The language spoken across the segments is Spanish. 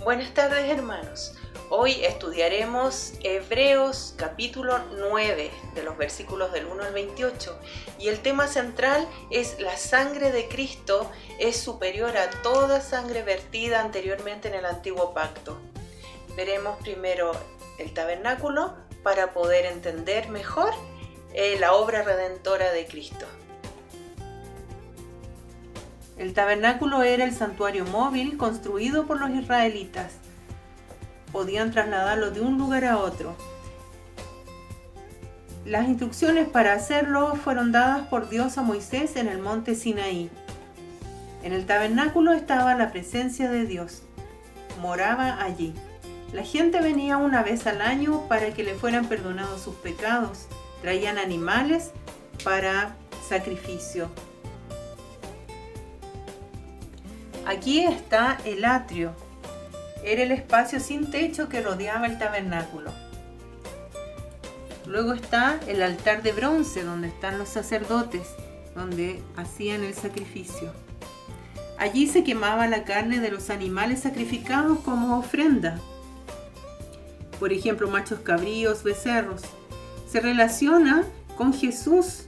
Buenas tardes, hermanos. Hoy estudiaremos Hebreos capítulo 9 de los versículos del 1 al 28 y el tema central es la sangre de Cristo es superior a toda sangre vertida anteriormente en el antiguo pacto. Veremos primero el tabernáculo para poder entender mejor la obra redentora de Cristo. El tabernáculo era el santuario móvil construido por los israelitas. Podían trasladarlo de un lugar a otro. Las instrucciones para hacerlo fueron dadas por Dios a Moisés en el monte Sinaí. En el tabernáculo estaba la presencia de Dios. Moraba allí. La gente venía una vez al año para que le fueran perdonados sus pecados. Traían animales para sacrificio. Aquí está el atrio. Era el espacio sin techo que rodeaba el tabernáculo. Luego está el altar de bronce, donde están los sacerdotes, donde hacían el sacrificio. Allí se quemaba la carne de los animales sacrificados como ofrenda. Por ejemplo, machos cabríos, becerros. Se relaciona con Jesús,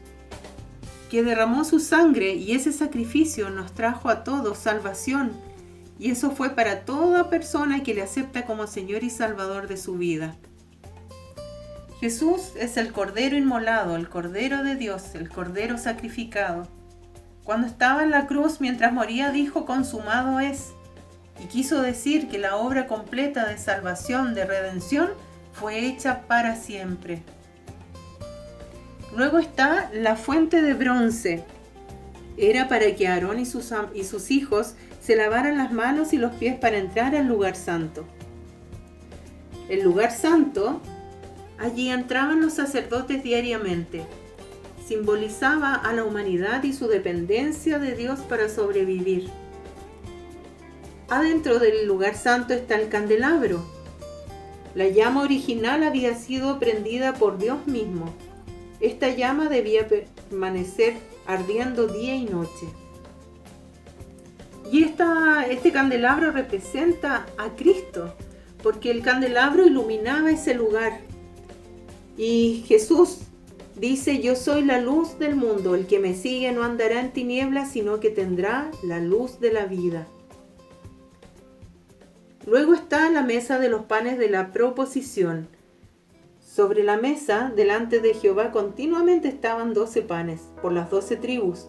que derramó su sangre y ese sacrificio nos trajo a todos salvación. Y eso fue para toda persona que le acepta como Señor y Salvador de su vida. Jesús es el Cordero inmolado, el Cordero de Dios, el Cordero sacrificado. Cuando estaba en la cruz, mientras moría, dijo: consumado es. Y quiso decir que la obra completa de salvación, de redención, fue hecha para siempre. Luego está la fuente de bronce. Era para que Aarón y sus hijos se lavaran las manos y los pies para entrar al lugar santo. El lugar santo, allí entraban los sacerdotes diariamente. Simbolizaba a la humanidad y su dependencia de Dios para sobrevivir. Adentro del lugar santo está el candelabro. La llama original había sido prendida por Dios mismo. Esta llama debía permanecer ardiendo día y noche. Y este candelabro representa a Cristo, porque el candelabro iluminaba ese lugar. Y Jesús dice: yo soy la luz del mundo, el que me sigue no andará en tinieblas, sino que tendrá la luz de la vida. Luego está la mesa de los panes de la proposición. Sobre la mesa, delante de Jehová, continuamente estaban 12 panes, por las 12 tribus.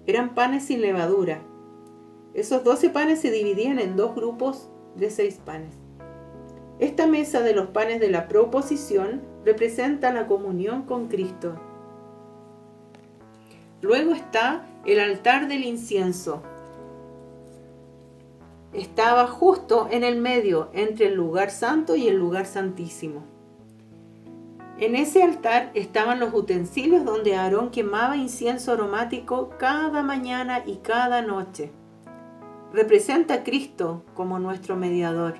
Eran panes sin levadura. Esos 12 panes se dividían en 2 grupos de 6 panes. Esta mesa de los panes de la proposición representa la comunión con Cristo. Luego está el altar del incienso. Estaba justo en el medio, entre el lugar santo y el lugar santísimo. En ese altar estaban los utensilios donde Aarón quemaba incienso aromático cada mañana y cada noche. Representa a Cristo como nuestro mediador.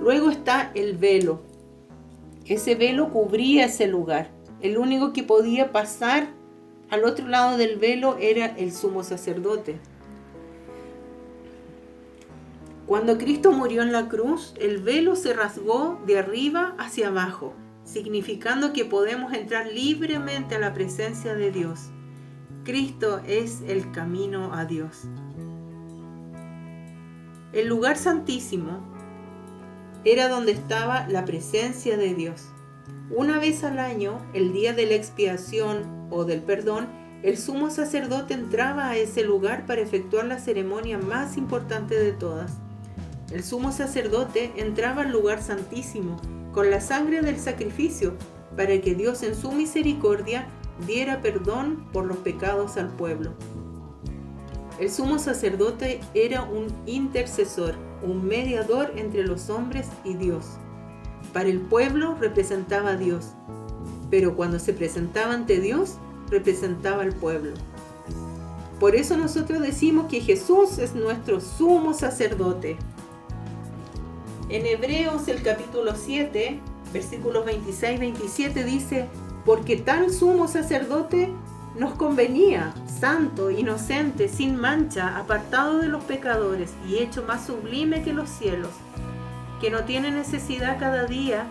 Luego está el velo. Ese velo cubría ese lugar. El único que podía pasar al otro lado del velo era el sumo sacerdote. Cuando Cristo murió en la cruz, el velo se rasgó de arriba hacia abajo, significando que podemos entrar libremente a la presencia de Dios. Cristo es el camino a Dios. El lugar santísimo era donde estaba la presencia de Dios. Una vez al año, el día de la expiación o del perdón, el sumo sacerdote entraba a ese lugar para efectuar la ceremonia más importante de todas. El sumo sacerdote entraba al lugar santísimo con la sangre del sacrificio para que Dios en su misericordia diera perdón por los pecados al pueblo. El sumo sacerdote era un intercesor, un mediador entre los hombres y Dios. Para el pueblo representaba a Dios, pero cuando se presentaba ante Dios, representaba al pueblo. Por eso nosotros decimos que Jesús es nuestro sumo sacerdote. En Hebreos el capítulo 7, versículos 26-27 dice: porque tal sumo sacerdote nos convenía, santo, inocente, sin mancha, apartado de los pecadores y hecho más sublime que los cielos, que no tiene necesidad cada día,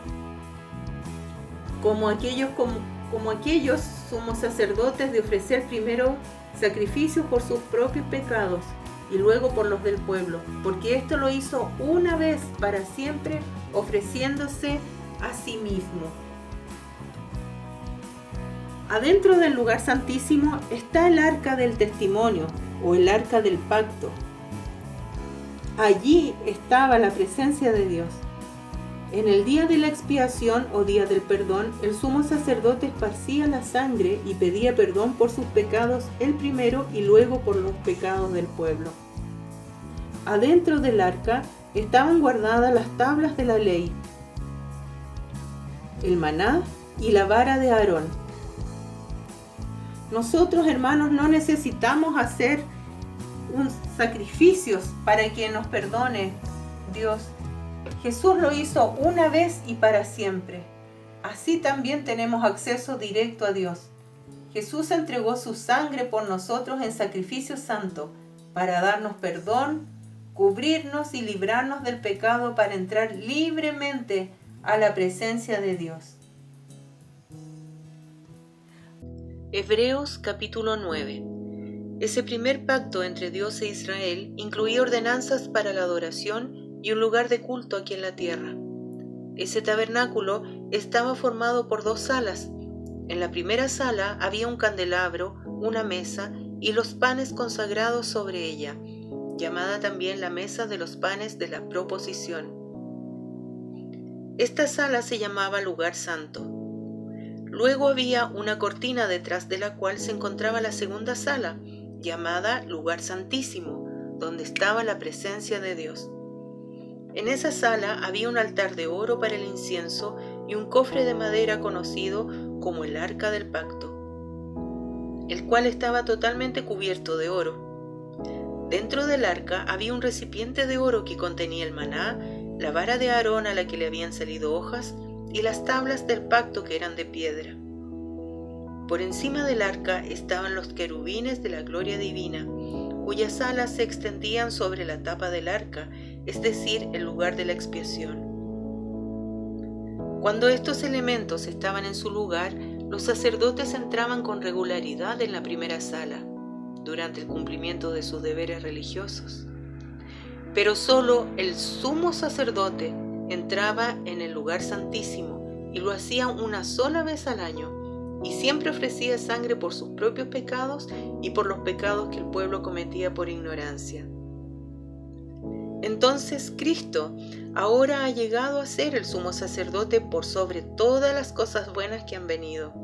como aquellos sumos sacerdotes, de ofrecer primero sacrificios por sus propios pecados y luego por los del pueblo, porque esto lo hizo una vez para siempre, ofreciéndose a sí mismo. Adentro del lugar santísimo está el arca del testimonio o el arca del pacto. Allí estaba la presencia de Dios. En el día de la expiación o día del perdón, el sumo sacerdote esparcía la sangre y pedía perdón por sus pecados él primero y luego por los pecados del pueblo. Adentro del arca estaban guardadas las tablas de la ley, el maná y la vara de Aarón. Nosotros, hermanos, no necesitamos hacer sacrificios para que nos perdone Dios. Jesús lo hizo una vez y para siempre. Así también tenemos acceso directo a Dios. Jesús entregó su sangre por nosotros en sacrificio santo para darnos perdón, cubrirnos y librarnos del pecado para entrar libremente a la presencia de Dios. Hebreos capítulo 9. Ese primer pacto entre Dios e Israel incluía ordenanzas para la adoración y un lugar de culto aquí en la tierra. Ese tabernáculo estaba formado por 2 salas. En la primera sala había un candelabro, una mesa y los panes consagrados sobre ella, llamada también la mesa de los panes de la proposición. Esta sala se llamaba lugar santo. Luego había una cortina detrás de la cual se encontraba la segunda sala, llamada lugar santísimo, donde estaba la presencia de Dios. En esa sala había un altar de oro para el incienso y un cofre de madera conocido como el arca del pacto, el cual estaba totalmente cubierto de oro. Dentro del arca había un recipiente de oro que contenía el maná, la vara de Aarón a la que le habían salido hojas y las tablas del pacto que eran de piedra. Por encima del arca estaban los querubines de la gloria divina, cuyas alas se extendían sobre la tapa del arca, es decir, el lugar de la expiación. Cuando estos elementos estaban en su lugar, los sacerdotes entraban con regularidad en la primera sala, durante el cumplimiento de sus deberes religiosos. Pero solo el sumo sacerdote entraba en el lugar santísimo y lo hacía una sola vez al año, y siempre ofrecía sangre por sus propios pecados y por los pecados que el pueblo cometía por ignorancia. Entonces Cristo ahora ha llegado a ser el sumo sacerdote por sobre todas las cosas buenas que han venido.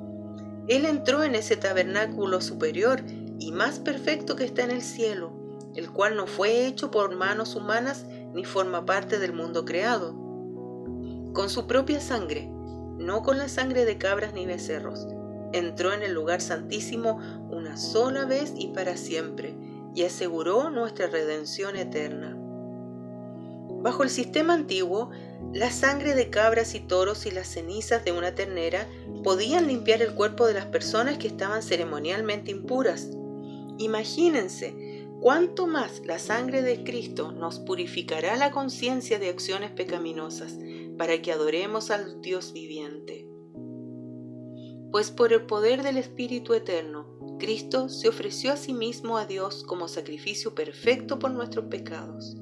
Él entró en ese tabernáculo superior y más perfecto que está en el cielo, el cual no fue hecho por manos humanas ni forma parte del mundo creado. Con su propia sangre, no con la sangre de cabras ni becerros, entró en el lugar santísimo una sola vez y para siempre, y aseguró nuestra redención eterna. Bajo el sistema antiguo, la sangre de cabras y toros y las cenizas de una ternera podían limpiar el cuerpo de las personas que estaban ceremonialmente impuras. Imagínense cuánto más la sangre de Cristo nos purificará la conciencia de acciones pecaminosas para que adoremos al Dios viviente. Pues por el poder del Espíritu Eterno, Cristo se ofreció a sí mismo a Dios como sacrificio perfecto por nuestros pecados.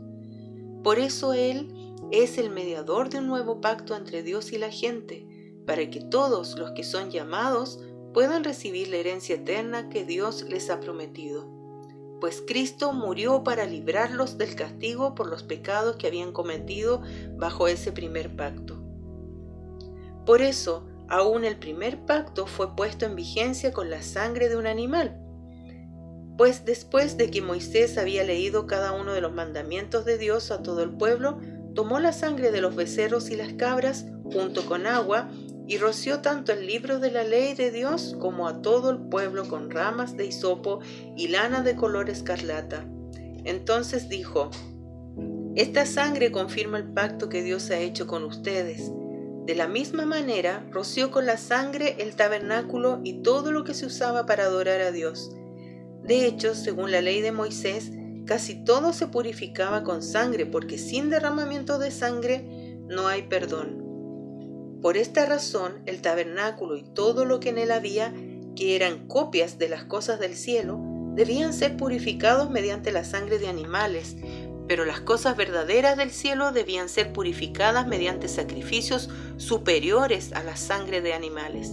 Por eso Él es el mediador de un nuevo pacto entre Dios y la gente, para que todos los que son llamados puedan recibir la herencia eterna que Dios les ha prometido. Pues Cristo murió para librarlos del castigo por los pecados que habían cometido bajo ese primer pacto. Por eso, aún el primer pacto fue puesto en vigencia con la sangre de un animal. Pues después de que Moisés había leído cada uno de los mandamientos de Dios a todo el pueblo, tomó la sangre de los becerros y las cabras junto con agua y roció tanto el libro de la ley de Dios como a todo el pueblo con ramas de hisopo y lana de color escarlata. Entonces dijo: «Esta sangre confirma el pacto que Dios ha hecho con ustedes. De la misma manera, roció con la sangre el tabernáculo y todo lo que se usaba para adorar a Dios. De hecho, según la ley de Moisés, casi todo se purificaba con sangre, porque sin derramamiento de sangre no hay perdón. Por esta razón, el tabernáculo y todo lo que en él había, que eran copias de las cosas del cielo, debían ser purificados mediante la sangre de animales, pero las cosas verdaderas del cielo debían ser purificadas mediante sacrificios superiores a la sangre de animales.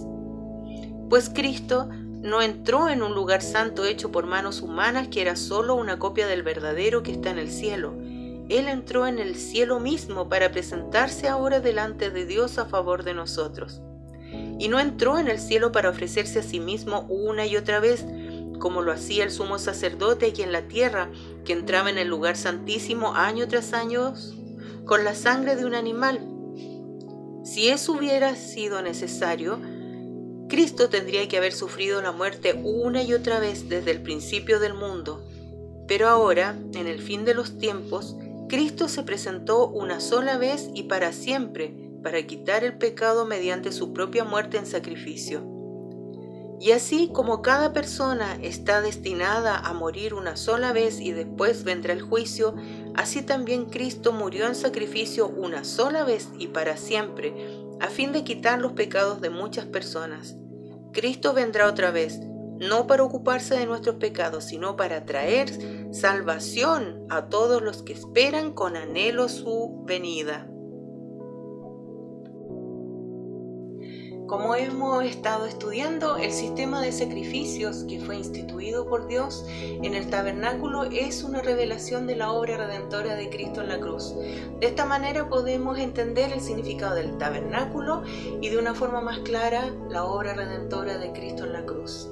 Pues Cristo no entró en un lugar santo hecho por manos humanas que era solo una copia del verdadero que está en el cielo. Él entró en el cielo mismo para presentarse ahora delante de Dios a favor de nosotros. Y no entró en el cielo para ofrecerse a sí mismo una y otra vez, como lo hacía el sumo sacerdote aquí en la tierra, que entraba en el lugar santísimo año tras año con la sangre de un animal. Si eso hubiera sido necesario, Cristo tendría que haber sufrido la muerte una y otra vez desde el principio del mundo. Pero ahora, en el fin de los tiempos, Cristo se presentó una sola vez y para siempre para quitar el pecado mediante su propia muerte en sacrificio. Y así como cada persona está destinada a morir una sola vez y después vendrá el juicio, así también Cristo murió en sacrificio una sola vez y para siempre, a fin de quitar los pecados de muchas personas. Cristo vendrá otra vez, no para ocuparse de nuestros pecados, sino para traer salvación a todos los que esperan con anhelo su venida. Como hemos estado estudiando, el sistema de sacrificios que fue instituido por Dios en el tabernáculo es una revelación de la obra redentora de Cristo en la cruz. De esta manera podemos entender el significado del tabernáculo y de una forma más clara la obra redentora de Cristo en la cruz.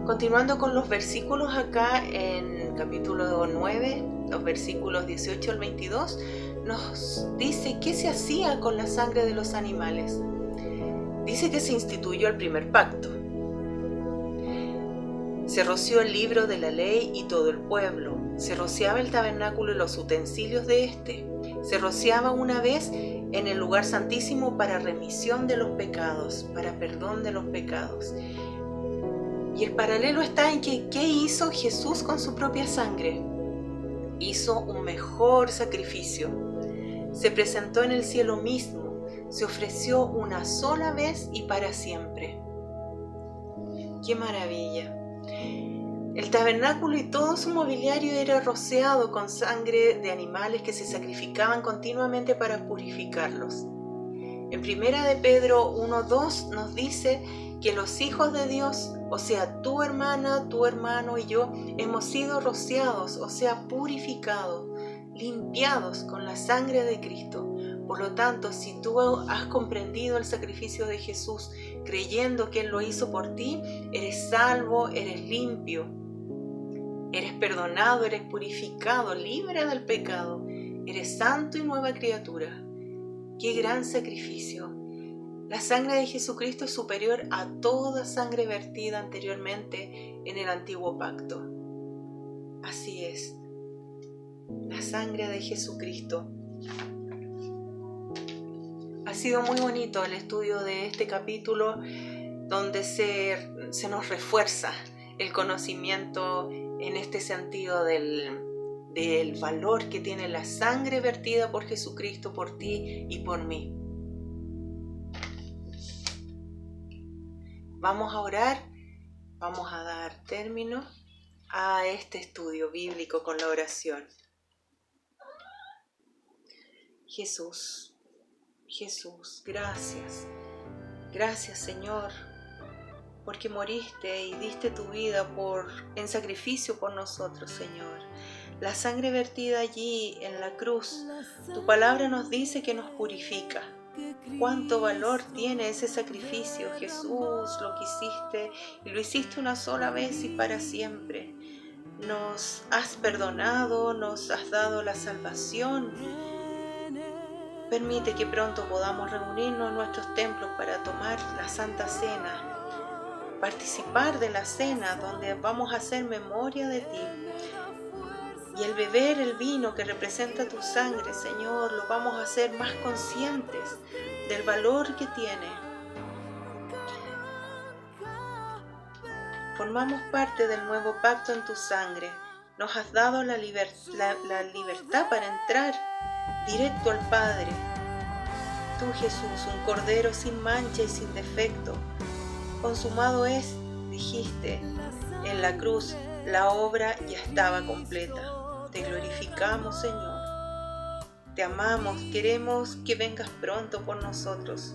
Continuando con los versículos acá en capítulo 9, los versículos 18 al 22, nos dice qué se hacía con la sangre de los animales. Dice que se instituyó el primer pacto. Se roció el libro de la ley y todo el pueblo. Se rociaba el tabernáculo y los utensilios de éste. Se rociaba una vez en el lugar santísimo para remisión de los pecados, para perdón de los pecados. Y el paralelo está en que ¿qué hizo Jesús con su propia sangre? Hizo un mejor sacrificio. Se presentó en el cielo mismo, se ofreció una sola vez y para siempre. ¡Qué maravilla! El tabernáculo y todo su mobiliario era rociado con sangre de animales que se sacrificaban continuamente para purificarlos. En 1 de Pedro 1:2 nos dice que los hijos de Dios, o sea, tu hermana, tu hermano y yo, hemos sido rociados, o sea, purificados, limpiados con la sangre de Cristo. Por lo tanto, si tú has comprendido el sacrificio de Jesús, creyendo que Él lo hizo por ti, eres salvo, eres limpio, eres perdonado, eres purificado, libre del pecado, eres santo y nueva criatura. ¡Qué gran sacrificio! La sangre de Jesucristo es superior a toda sangre vertida anteriormente en el antiguo pacto. Así es. La sangre de Jesucristo. Ha sido muy bonito el estudio de este capítulo donde se nos refuerza el conocimiento en este sentido del valor que tiene la sangre vertida por Jesucristo, por ti y por mí. Vamos a orar, vamos a dar término a este estudio bíblico con la oración. Jesús, gracias. Gracias, Señor, porque moriste y diste tu vida en sacrificio por nosotros, Señor. La sangre vertida allí en la cruz, tu palabra nos dice que nos purifica. Cuánto valor tiene ese sacrificio, Jesús, lo que hiciste y lo hiciste una sola vez y para siempre. Nos has perdonado, nos has dado la salvación. Permite que pronto podamos reunirnos en nuestros templos para tomar la Santa Cena, participar de la cena donde vamos a hacer memoria de ti Y el beber el vino que representa tu sangre, Señor, lo vamos a hacer más conscientes del valor que tiene. Formamos parte del nuevo pacto en tu sangre. Nos has dado la libertad para entrar directo al Padre. Tú, Jesús, un cordero sin mancha y sin defecto. Consumado es, dijiste, en la cruz, la obra ya estaba completa. Te glorificamos, Señor. Te amamos, queremos que vengas pronto por nosotros.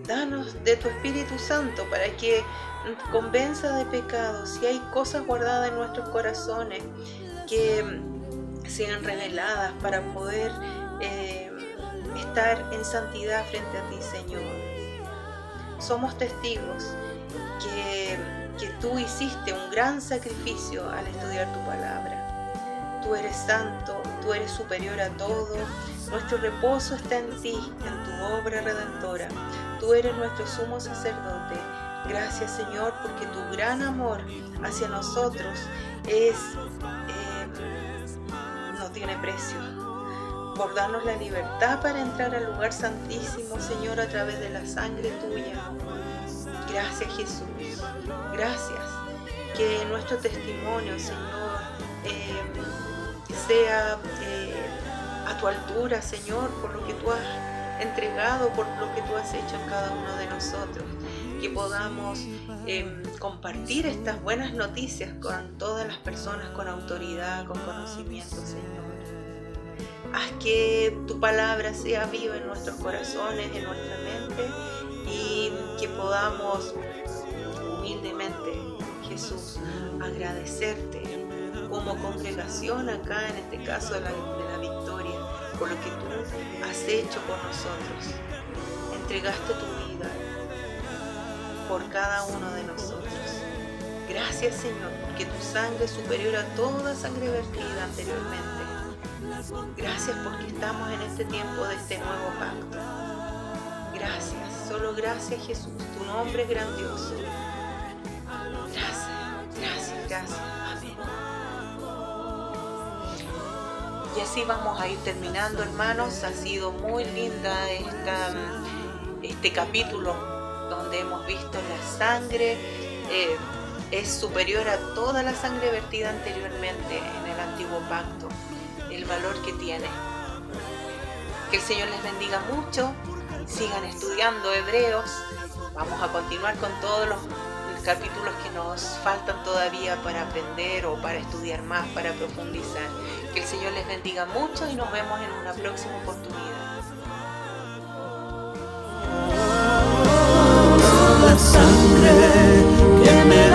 Danos de tu Espíritu Santo para que nos convenza de pecado. Si hay cosas guardadas en nuestros corazones que sean reveladas para poder estar en santidad frente a ti, Señor. Somos testigos que tú hiciste un gran sacrificio al estudiar tu palabra. Tú eres santo, tú eres superior a todo. Nuestro reposo está en ti, en tu obra redentora. Tú eres nuestro sumo sacerdote. Gracias, Señor, porque tu gran amor hacia nosotros no tiene precio. Por darnos la libertad para entrar al lugar santísimo, Señor, a través de la sangre tuya. Gracias, Jesús. Gracias. Que nuestro testimonio, Señor, sea a tu altura, Señor, por lo que tú has entregado, por lo que tú has hecho en cada uno de nosotros. Que podamos compartir estas buenas noticias con todas las personas con autoridad, con conocimiento, Señor. Haz que tu palabra sea viva en nuestros corazones, en nuestra mente, y que podamos humildemente, Jesús, agradecerte como congregación acá, en este caso de la Victoria, por lo que tú has hecho por nosotros. Entregaste tu vida por cada uno de nosotros. Gracias, Señor, porque tu sangre es superior a toda sangre vertida anteriormente. Gracias porque estamos en este tiempo de este nuevo pacto. Gracias, solo gracias, Jesús. Tu nombre es grandioso. Gracias, gracias, gracias. Amén. Y así vamos a ir terminando, hermanos. Ha sido muy linda este capítulo donde hemos visto la sangre es superior a toda la sangre vertida anteriormente en el antiguo pacto. El valor que tiene. Que el Señor les bendiga mucho. Sigan estudiando Hebreos. Vamos a continuar con todos los capítulos que nos faltan todavía para aprender o para estudiar más, para profundizar. Que el Señor les bendiga mucho y nos vemos en una próxima oportunidad. La sangre que me